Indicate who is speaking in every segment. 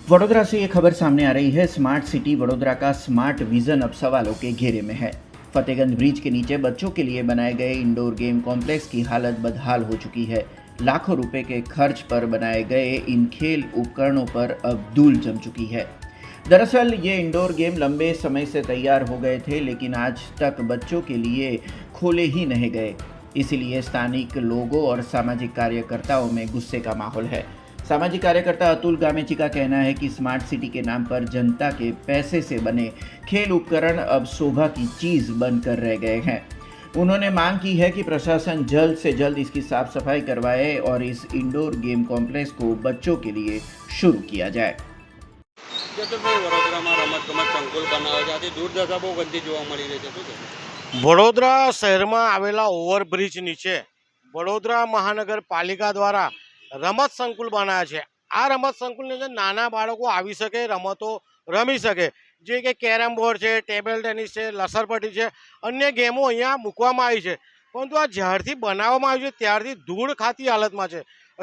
Speaker 1: वडोदरा से ये खबर सामने आ रही है। स्मार्ट सिटी वडोदरा का स्मार्ट विजन अब सवालों के घेरे में है। फतेहगंज ब्रिज के नीचे बच्चों के लिए बनाए गए इंडोर गेम कॉम्प्लेक्स की हालत बदहाल हो चुकी है। लाखों रुपए के खर्च पर बनाए गए इन खेल उपकरणों पर अब धूल जम चुकी है। दरअसल ये इंडोर गेम लंबे समय से तैयार हो गए थे, लेकिन आज तक बच्चों के लिए खोले ही नहीं गए। इसीलिए स्थानिक लोगों और सामाजिक कार्यकर्ताओं में गुस्से का माहौल है। सामाजिक कार्यकर्ता अतुल गामेची का कहना है कि स्मार्ट सिटी के नाम पर जनता के पैसे से बने खेल उपकरण अब शोभा की चीज बनकर रह गए हैं। उन्होंने मांग की है कि प्रशासन जल्द से जल्द इसकी साफ सफाई करवाए और इस इंडोर गेम कॉम्प्लेक्स को बच्चों के लिए शुरू किया जाए।
Speaker 2: વડોદરા શહેરમાં આવેલા ઓવરબ્રિજ નીચે વડોદરા મહાનગરપાલિકા દ્વારા રમત સંકુલ બનાવ્યા છે। આ રમત સંકુલની અંદર નાના બાળકો આવી શકે, રમતો રમી શકે, જે કે કેરમ બોર્ડ છે, ટેબલ ટેનિસ છે, લસરપટ્ટી છે, અન્ય ગેમો અહીંયા મૂકવામાં આવી છે। પરંતુ આ જ્યારથી બનાવવામાં આવ્યું છે ત્યારથી ધૂળ ખાતી હાલતમાં છે।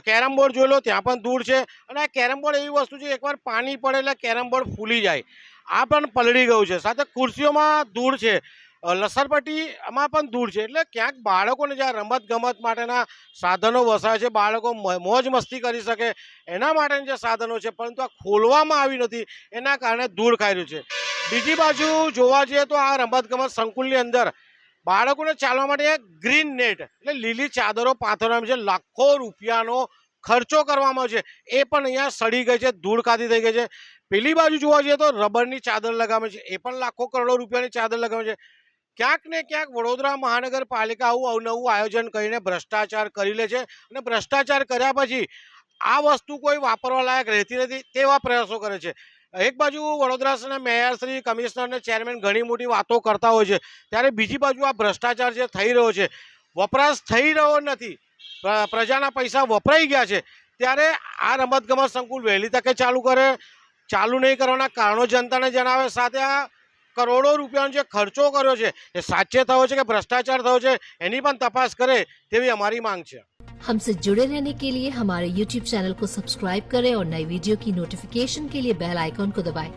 Speaker 2: કેરમ બોર્ડ જોઈ લો, ત્યાં પણ ધૂળ છે અને આ કેરમ બોર્ડ એવી વસ્તુ છે એકવાર પાણી પડે એટલે કેરમ બોર્ડ ફૂલી જાય, આ પણ પલળી ગયું છે। સાથે ખુરશીઓમાં ધૂળ છે, લસરપટ્ટીમાં પણ ધૂળ છે। એટલે ક્યાંક બાળકોને જ્યાં રમત ગમત માટેના સાધનો વસાય છે, બાળકો મોજ મસ્તી કરી શકે એના માટેના જે સાધનો છે, પરંતુ આ ખોલવામાં આવી નથી, એના કારણે ધૂળ ખાઈ રહ્યું છે। બીજી બાજુ જોવા જઈએ તો આ રમત ગમત સંકુલની અંદર બાળકોને ચાલવા માટે ગ્રીન નેટ એટલે લીલી ચાદરો પાથરવામાં છે, લાખો રૂપિયાનો ખર્ચો કરવામાં આવે છે, એ પણ અહીંયા સડી ગઈ છે, ધૂળ ખાતી થઈ ગઈ છે। પેલી બાજુ જોવા જઈએ તો રબરની ચાદર લગાવે છે, એ પણ લાખો કરોડો રૂપિયાની ચાદર લગાવે છે। ક્યાંક ને ક્યાંક વડોદરા મહાનગરપાલિકા આવું અવનવું આયોજન કરીને ભ્રષ્ટાચાર કરી લે છે અને ભ્રષ્ટાચાર કર્યા પછી આ વસ્તુ કોઈ વાપરવા લાયક રહેતી નથી તેવા પ્રયાસો કરે છે। એક બાજુ વડોદરા શહેરના મેયર શ્રી, કમિશનર અને ચેરમેન ઘણી મોટી વાતો કરતા હોય છે, ત્યારે બીજી બાજુ આ ભ્રષ્ટાચાર જે થઈ રહ્યો છે, વપરાશ થઈ રહ્યો નથી, પ્રજાના પૈસા વપરાઈ ગયા છે, ત્યારે આ રમતગમત સંકુલ વહેલી તકે ચાલુ કરે, ચાલુ નહીં કરવાના કારણો જનતાને જણાવે, સાથે આ કરોડો રૂપિયાનો જે ખર્ચો કર્યો છે એ સાચે થયો છે કે ભ્રષ્ટાચાર થયો છે એની પણ તપાસ કરે તેવી અમારી માંગ છે।
Speaker 3: हमसे जुड़े रहने के लिए हमारे YouTube चैनल को सब्सक्राइब करें और नई वीडियो की नोटिफिकेशन के लिए बेल आइकॉन को दबाएं।